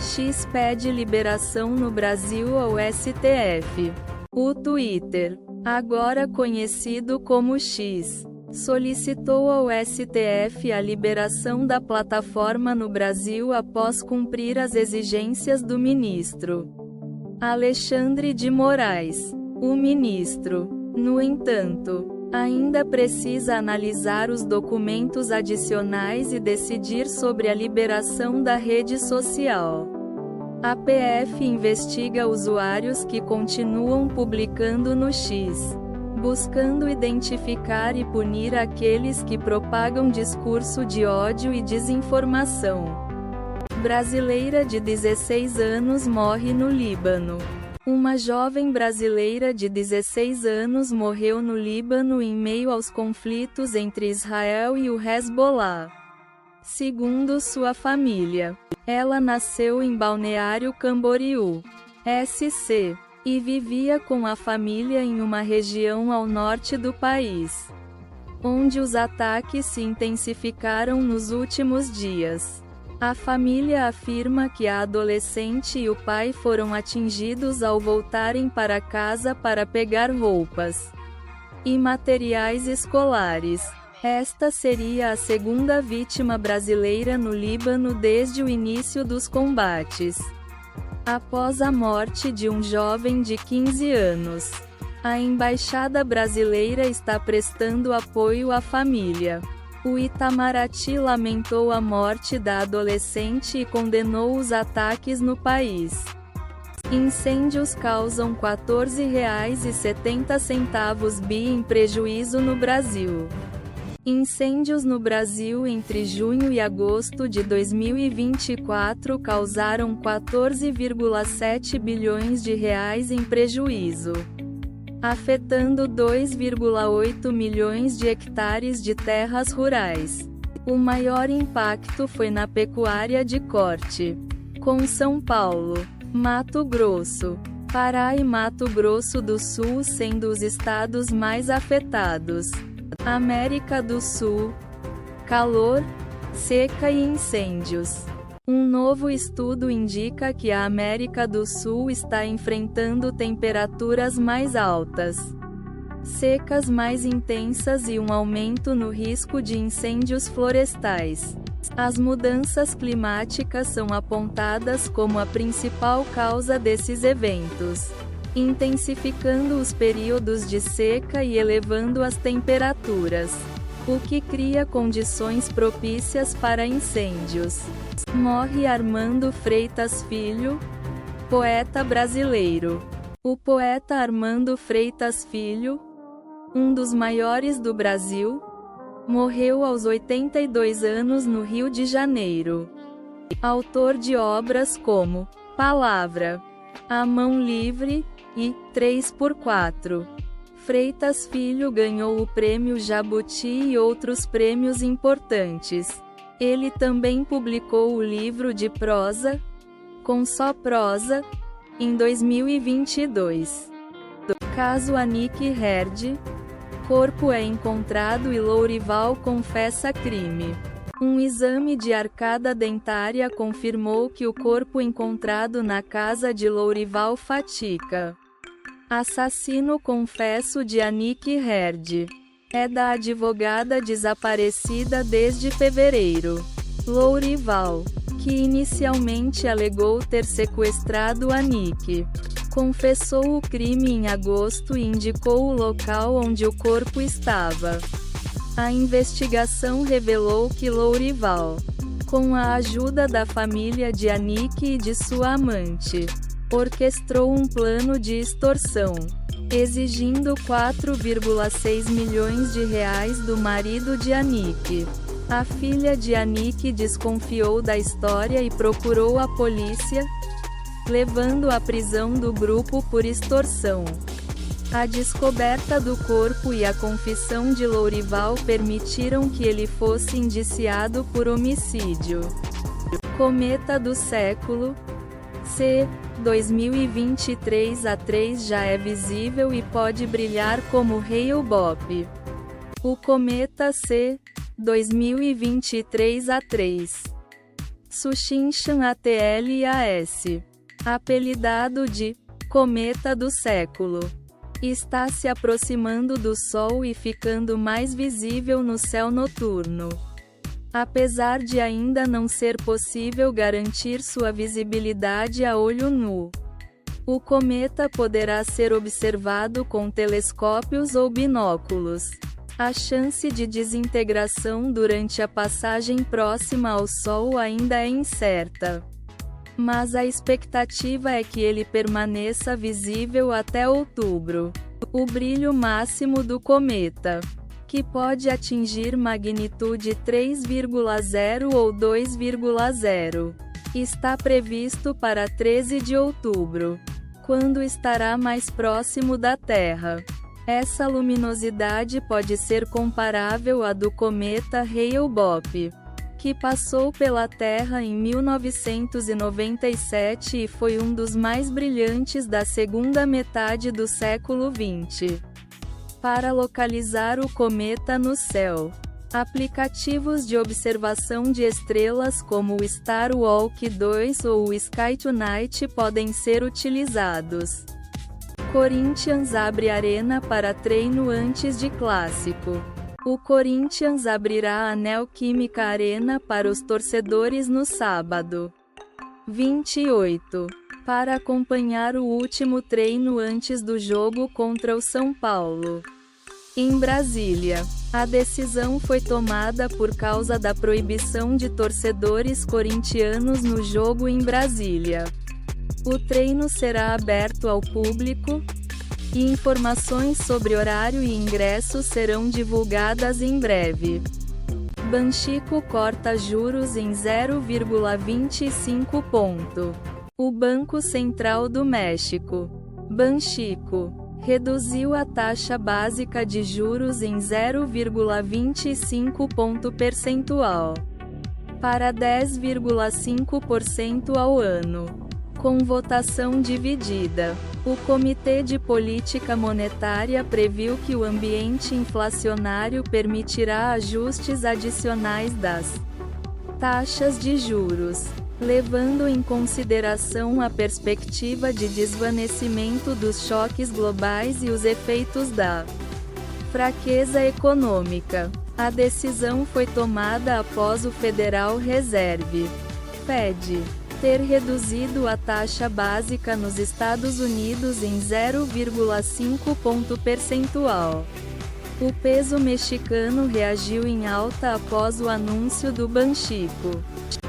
X pede liberação no Brasil ao STF. O Twitter, agora conhecido como X, solicitou ao STF a liberação da plataforma no Brasil após cumprir as exigências do ministro Alexandre de Moraes. O ministro, no entanto, ainda precisa analisar os documentos adicionais e decidir sobre a liberação da rede social. A PF investiga usuários que continuam publicando no X, buscando identificar e punir aqueles que propagam discurso de ódio e desinformação. Brasileira de 16 anos morre no Líbano. Uma jovem brasileira de 16 anos morreu no Líbano em meio aos conflitos entre Israel e o Hezbollah. Segundo sua família, ela nasceu em Balneário Camboriú, SC, e vivia com a família em uma região ao norte do país, onde os ataques se intensificaram nos últimos dias. A família afirma que a adolescente e o pai foram atingidos ao voltarem para casa para pegar roupas e materiais escolares. Esta seria a segunda vítima brasileira no Líbano desde o início dos combates, após a morte de um jovem de 15 anos. A embaixada brasileira está prestando apoio à família. O Itamaraty lamentou a morte da adolescente e condenou os ataques no país. Incêndios causam R$ 14,70 bi em prejuízo no Brasil. Incêndios no Brasil entre junho e agosto de 2024 causaram 14,7 bilhões de reais em prejuízo, afetando 2,8 milhões de hectares de terras rurais. O maior impacto foi na pecuária de corte, com São Paulo, Mato Grosso, Pará e Mato Grosso do Sul sendo os estados mais afetados. América do Sul, calor, seca e incêndios. Um novo estudo indica que a América do Sul está enfrentando temperaturas mais altas, secas mais intensas e um aumento no risco de incêndios florestais. As mudanças climáticas são apontadas como a principal causa desses eventos, intensificando os períodos de seca e elevando as temperaturas, o que cria condições propícias para incêndios. Morre Armando Freitas Filho, poeta brasileiro. O poeta Armando Freitas Filho, um dos maiores do Brasil, morreu aos 82 anos no Rio de Janeiro. Autor de obras como Palavra, A Mão Livre e 3x4. Freitas Filho ganhou o Prêmio Jabuti e outros prêmios importantes. Ele também publicou o livro de prosa, Com Só Prosa, em 2022. Caso Anique Herd, corpo é encontrado e Lourival confessa crime. Um exame de arcada dentária confirmou que o corpo encontrado na casa de Lourival Fatica, assassino confesso de Anique Herd, é da advogada desaparecida desde fevereiro. Lourival, que inicialmente alegou ter sequestrado Anique, confessou o crime em agosto e indicou o local onde o corpo estava. A investigação revelou que Lourival, com a ajuda da família de Anique e de sua amante, orquestrou um plano de extorsão, exigindo 4,6 milhões de reais do marido de Anique. A filha de Anique desconfiou da história e procurou a polícia, levando à prisão do grupo por extorsão. A descoberta do corpo e a confissão de Lourival permitiram que ele fosse indiciado por homicídio. Cometa do século, C. 2023 a 3 já é visível e pode brilhar como Hale-Bopp. O cometa C. 2023 a 3 Tsushinshan ATLAS, apelidado de cometa do século, está se aproximando do Sol e ficando mais visível no céu noturno. Apesar de ainda não ser possível garantir sua visibilidade a olho nu, o cometa poderá ser observado com telescópios ou binóculos. A chance de desintegração durante a passagem próxima ao Sol ainda é incerta, mas a expectativa é que ele permaneça visível até outubro. O brilho máximo do cometa, que pode atingir magnitude 3,0 ou 2,0, está previsto para 13 de outubro, quando estará mais próximo da Terra. Essa luminosidade pode ser comparável à do cometa Hale-Bopp, que passou pela Terra em 1997 e foi um dos mais brilhantes da segunda metade do século XX. Para localizar o cometa no céu, aplicativos de observação de estrelas como o Star Walk 2 ou o Sky Tonight podem ser utilizados. Corinthians abre arena para treino antes de clássico. O Corinthians abrirá a Neoquímica Arena para os torcedores no sábado, 28, para acompanhar o último treino antes do jogo contra o São Paulo. Em Brasília, a decisão foi tomada por causa da proibição de torcedores corintianos no jogo em Brasília. O treino será aberto ao público, e informações sobre horário e ingressos serão divulgadas em breve. Banxico corta juros em 0,25 ponto. O Banco Central do México, Banxico, reduziu a taxa básica de juros em 0,25 ponto percentual, para 10,5% ao ano. Com votação dividida, o Comitê de Política Monetária previu que o ambiente inflacionário permitirá ajustes adicionais das taxas de juros, levando em consideração a perspectiva de desvanecimento dos choques globais e os efeitos da fraqueza econômica. A decisão foi tomada após o Federal Reserve, Fed, ter reduzido a taxa básica nos Estados Unidos em 0,5 ponto percentual. O peso mexicano reagiu em alta após o anúncio do Banxico.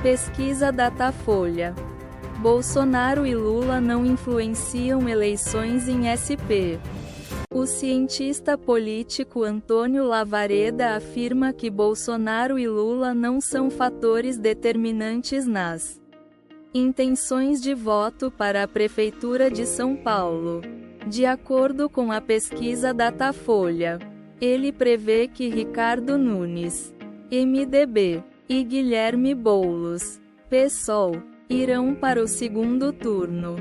Pesquisa Datafolha. Bolsonaro e Lula não influenciam eleições em SP. O cientista político Antônio Lavareda afirma que Bolsonaro e Lula não são fatores determinantes nas intenções de voto para a Prefeitura de São Paulo. De acordo com a pesquisa Datafolha, ele prevê que Ricardo Nunes, MDB, e Guilherme Boulos, PSOL, irão para o segundo turno,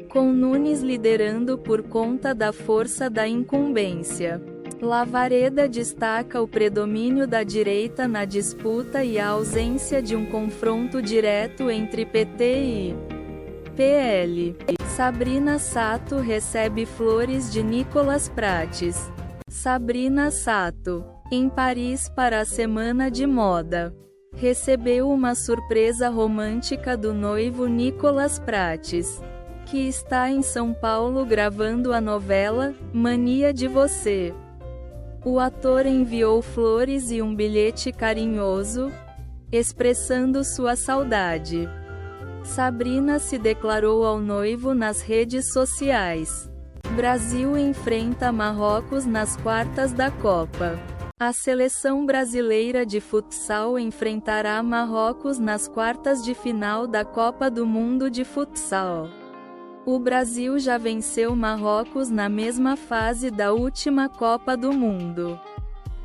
com Nunes liderando por conta da força da incumbência. Lavareda destaca o predomínio da direita na disputa e a ausência de um confronto direto entre PT e PL. Sabrina Sato recebe flores de Nicolas Prates. Sabrina Sato, em Paris para a Semana de Moda, recebeu uma surpresa romântica do noivo Nicolas Prates, que está em São Paulo gravando a novela Mania de Você. O ator enviou flores e um bilhete carinhoso, expressando sua saudade. Sabrina se declarou ao noivo nas redes sociais. Brasil enfrenta Marrocos nas quartas da Copa. A seleção brasileira de futsal enfrentará Marrocos nas quartas de final da Copa do Mundo de Futsal. O Brasil já venceu Marrocos na mesma fase da última Copa do Mundo.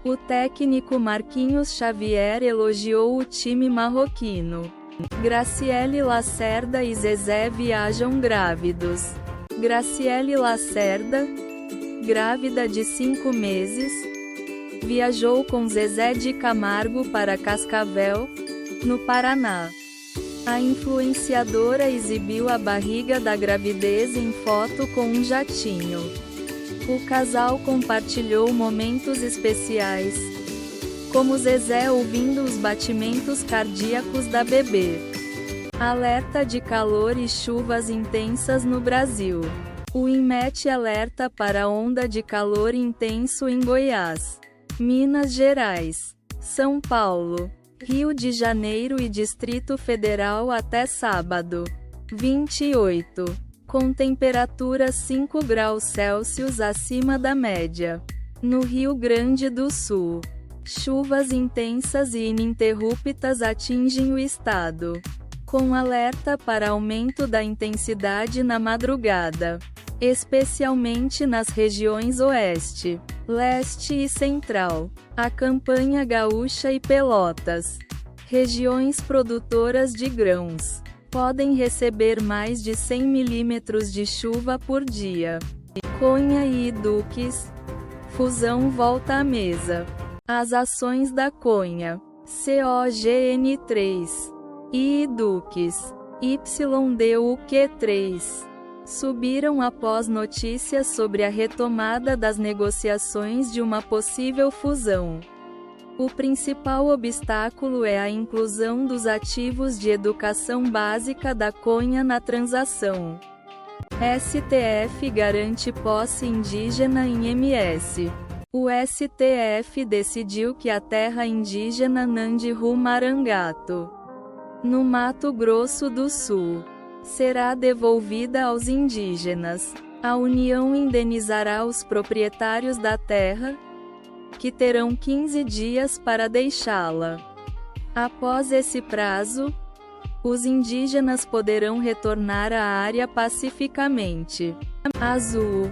O técnico Marquinhos Xavier elogiou o time marroquino. Graciele Lacerda e Zezé viajam grávidos. Graciele Lacerda, grávida de 5 meses, viajou com Zezé de Camargo para Cascavel, no Paraná. A influenciadora exibiu a barriga da gravidez em foto com um jatinho. O casal compartilhou momentos especiais, como Zezé ouvindo os batimentos cardíacos da bebê. Alerta de calor e chuvas intensas no Brasil. O INMET alerta para onda de calor intenso em Goiás, Minas Gerais, São Paulo, Rio de Janeiro e Distrito Federal até sábado, 28, com temperatura 5 graus Celsius acima da média. No Rio Grande do Sul, chuvas intensas e ininterruptas atingem o estado, com alerta para aumento da intensidade na madrugada, especialmente nas regiões Oeste, Leste e Central. A Campanha Gaúcha e Pelotas, regiões produtoras de grãos, podem receber mais de 100 milímetros de chuva por dia. Conha e Iduques, fusão volta à mesa. As ações da Conha, COGN3, e Iduques, YDUQ3, subiram após notícias sobre a retomada das negociações de uma possível fusão. O principal obstáculo é a inclusão dos ativos de educação básica da Conha na transação. STF garante posse indígena em MS. O STF decidiu que a terra indígena Nandiru-Marangato, no Mato Grosso do Sul, será devolvida aos indígenas. A União indenizará os proprietários da terra, que terão 15 dias para deixá-la. Após esse prazo, os indígenas poderão retornar à área pacificamente. Azul.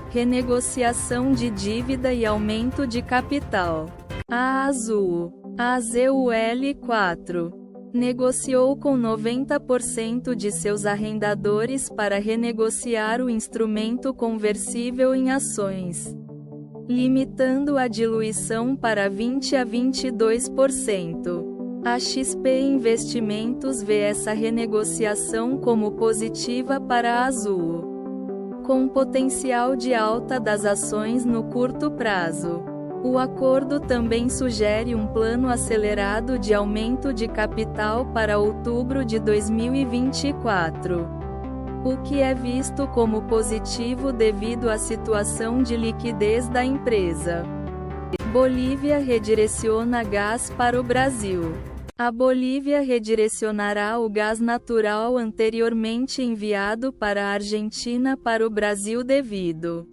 Renegociação de dívida e aumento de capital. A Azul, AZUL4, negociou com 90% de seus arrendadores para renegociar o instrumento conversível em ações, limitando a diluição para 20% a 22%. A XP Investimentos vê essa renegociação como positiva para a Azul, com potencial de alta das ações no curto prazo. O acordo também sugere um plano acelerado de aumento de capital para outubro de 2024, o que é visto como positivo devido à situação de liquidez da empresa. Bolívia redireciona gás para o Brasil. A Bolívia redirecionará o gás natural anteriormente enviado para a Argentina para o Brasil devido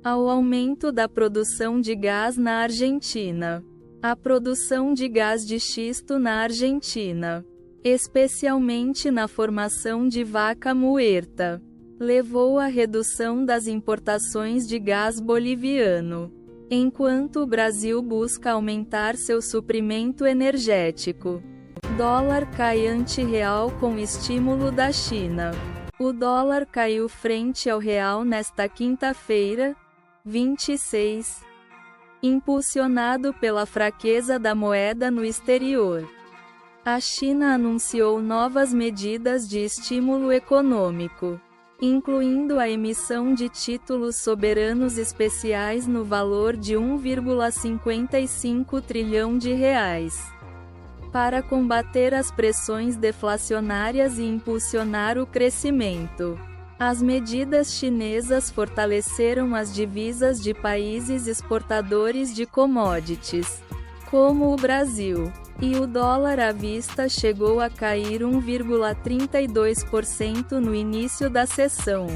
ao aumento da produção de gás na Argentina. A produção de gás de xisto na Argentina, especialmente na formação de Vaca Muerta, levou à redução das importações de gás boliviano, enquanto o Brasil busca aumentar seu suprimento energético. Dólar cai ante real com estímulo da China. O dólar caiu frente ao real nesta quinta-feira, 26, impulsionado pela fraqueza da moeda no exterior. A China anunciou novas medidas de estímulo econômico, incluindo a emissão de títulos soberanos especiais no valor de 1,55 trilhão de reais, para combater as pressões deflacionárias e impulsionar o crescimento. As medidas chinesas fortaleceram as divisas de países exportadores de commodities, como o Brasil, e o dólar à vista chegou a cair 1,32% no início da sessão.